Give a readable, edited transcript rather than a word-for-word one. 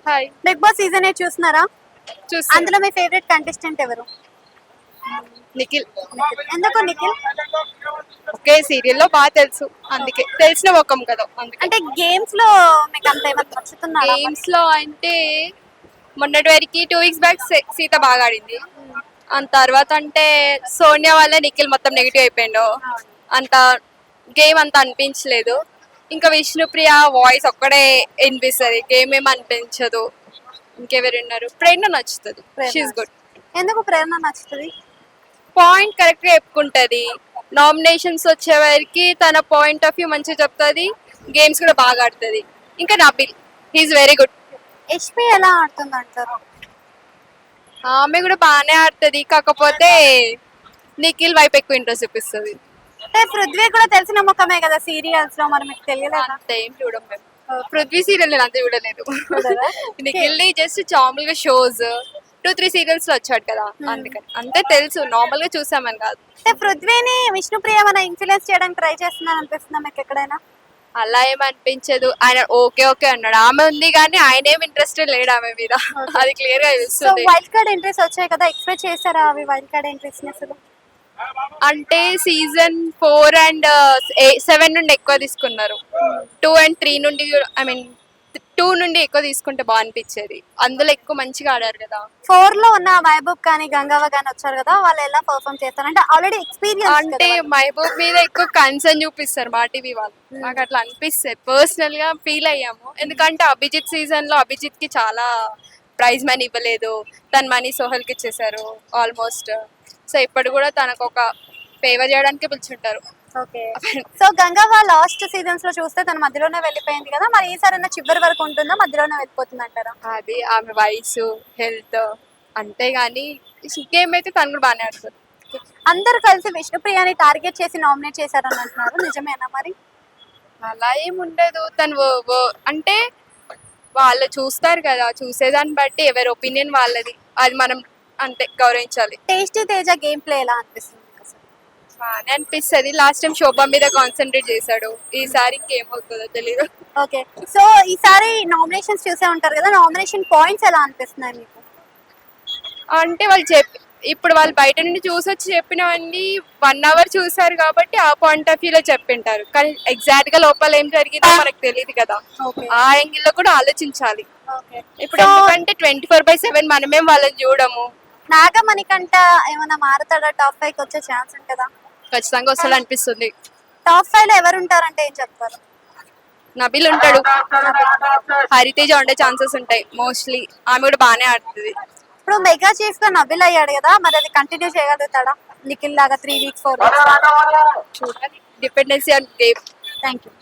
Hi. Big boss season 8 చూస్తున్నారా? చూస్తాను. అందులో మీ ఫేవరెట్ కంటెస్టెంట్ ఎవరు? నిఖిల్. ఎందుకు నిఖిల్? ఓకే, సీరియల్లో బాగా తెలుసు, అందుకే తెలిసిన ముఖం కదా అందుకే. అంటే గేమ్స్ లో మీకు అంత ఏమైనా నచ్చుతున్నారా? గేమ్స్ లో అంటే మొన్నటి వరకు 2 weeks బ్యాక్ సీత బాగా ఆడింది. అంత తర్వాత అంటే సోనియా వల్ల నిఖిల్ మొత్తం నెగిటివ్ అయిపోయిండు. అంత గేమ్ అంత అనిపించలేదు. ఇంకా విష్ణుప్రియ వాయిస్ ఒక్కడే వినిపిస్తుంది, గేమ్ ఏం అనిపించదు. ఇంకెవరున్నారు? ప్రేరణ నచ్చుతుంది, షీఈ్ గుడ్. ఎందుకు ప్రేరణ నచ్చుతుంది? పాయింట్ కరెక్ట్ గా చెప్పుకుంటది. నామినేషన్స్ వచ్చే వరకు తన పాయింట్ ఆఫ్ వ్యూ మంచిగా చెప్తుంది. గేమ్స్ కూడా బాగా ఆడుతుంది. ఇంకా Nabil, he's very good. HP ఎలా ఆడుతుంది అంటారు? ఆమె కూడా బాగానే ఆడుతుంది, కాకపోతే నిఖిల్ వైపు ఎక్కువ ఇంట్రెస్ట్ చూపిస్తుంది. అంటే పృథ్వీ కూడా తెలిసిన ముఖమే కదా సీరియల్స్ లో, మరి మీకు తెలియలేదా? అంత ఏం చూడం మేము. పృథ్వీ సీరియల్ నేను అంత చూడలేదు. చూడరా? నిఖిల్ జస్ట్ నార్మల్ గా షోస్ 2-3 సీరియల్స్ లో వచ్చాడు కదా, అందుకని అంతే తెలుసు. నార్మల్ గా చూసామని కాదు. అంటే పృథ్వీని విష్ణుప్రియ మన ఇన్ఫ్లుయెన్స్ చేయడానికి ట్రై చేస్తున్నారు అనిపిస్తుందా మీకు ఎక్కడైనా? అలా ఏమనిపించదు. ఆయన ఓకే ఓకే అన్నాడు. ఆమె ఉంది కానీ ఆయన ఏం ఇంట్రెస్టెడ్ లేడు ఆమె మీద. అది క్లియర్ గా సో తెలుస్తుంది. వైల్డ్ కార్డ్ ఎంట్రీస్ వచ్చాయి కదా, ఎక్స్పెక్ట్ చేశారా అవి వైల్డ్ కార్డ్ ఎంట్రీస్ అసలు? అంటే సీజన్ 4 and 7 నుండి ఎక్కువ తీసుకున్నారు. 2 and 3 నుండి, ఐ మీన్ 2 నుండి ఎక్కువ తీసుకుంటే బాగా అనిపించేది. అందులో ఎక్కువ మంచిగా ఆడారు కదా. 4 లో ఉన్న మహబూబ్ కానీ గంగవ్వ కానీ వచ్చారు కదా, వాళ్ళు ఎలా పర్ఫామ్ చేస్తారు అంటే ఆల్రెడీ ఎక్స్పీరియన్స్ అంటే మహబూబ్ మీద ఎక్కువ కన్సర్న్ చూపిస్తారు మా టీవీ వాళ్ళు. నాకు అట్లా అనిపిస్తుంది, పర్సనల్ గా ఫీల్ అయ్యాము. ఎందుకంటే అభిజిత్ సీజన్ లో అభిజిత్ కి చాలా ప్రైజ్ మనీ ఇవ్వలేదు, తన మనీ సోహల్ కి ఇచ్చేసారు ఆల్మోస్ట్. సో ఇప్పుడు కూడా తనకు ఒక ఫేవర్ చేయడానికి పిలుచుంటారు. Okay. So Gangavva last seasons లో చూస్తే తన మధ్యలోనే వెళ్ళిపోయింది కదా, మరి ఈసారి చివరి వరకు ఉంటుందా, మధ్యలోనే వెళ్ళిపోతుంది అంటారా? అది ఆమె వయసు, హెల్త్, అంతేగాని గేమ్ అయితే తను కూడా బాగానే ఆడుతుంది. అందరు కలిసి విష్ణుప్రియని టార్గెట్ చేసి నామినేట్ చేశారని అంటున్నారు, నిజమేనా మరి? అలా ఏమి ఉండదు. తను అంటే వాళ్ళు చూస్తారు కదా, చూసేదాన్ని బట్టి ఎవరి ఒపీనియన్ వాళ్ళది, అది మనం అంతే గౌరవించాలి. టేస్టీ తేజ గేమ్ ప్లే ఎలా అనిపిస్తుంది మీకు అసలు? బాగానే అనిపిస్తుంది. లాస్ట్ టైం శోభ మీద కాన్సన్ట్రేట్ చేశాడు, ఈసారి ఇంకేమవుతుందో తెలియదు. ఓకే. సో ఈసారి నామినేషన్స్ చూసే ఉంటారు కదా, నామినేషన్ పాయింట్స్ ఎలా అనిపిస్తున్నాయి మీకు? అంటే ఇప్పుడు వాళ్ళు బయట నుండి చూసొచ్చి చెప్పినవన్నీ 1 hour చూసారు కాబట్టి ఆ పాయింట్ ఆఫ్ వ్యూలో చెప్పింటారు. కానీ ఎగ్జాక్ట్ గా లోపల ఏం జరిగిందో మనకు తెలియదు కదా, ఆ యాంగిల్ లో కూడా ఆలోచించాలి. ఇప్పుడు ఎందుకంటే 24/7 మనమేం వాళ్ళని చూడము. నాగమణికంట ఏమైనా మారుతాడా? టాప్ 5 వచ్చే ఛాన్స్ ఉంటుందా? ఖచ్చితంగా వస్తుంది అనిపిస్తుంది. టాప్ 5 లో ఎవరు ఉంటారంటే ఏం చెప్తారు? నబిల్ ఉంటాడు, హరితేజ ఉండే ఛాన్సెస్ ఉంటాయి మోస్ట్లీ. ఆమె కూడా బాగానే ఆడుతుంది. ఇప్పుడు మెగా చీఫ్ గా నబిల్ అయ్యాడు కదా, మరి అది కంటిన్యూ చేయగలుగుతాడా నిఖిల్ లాగా 3 weeks 4 weeks? చూడాలి, dependency on game. Thank you.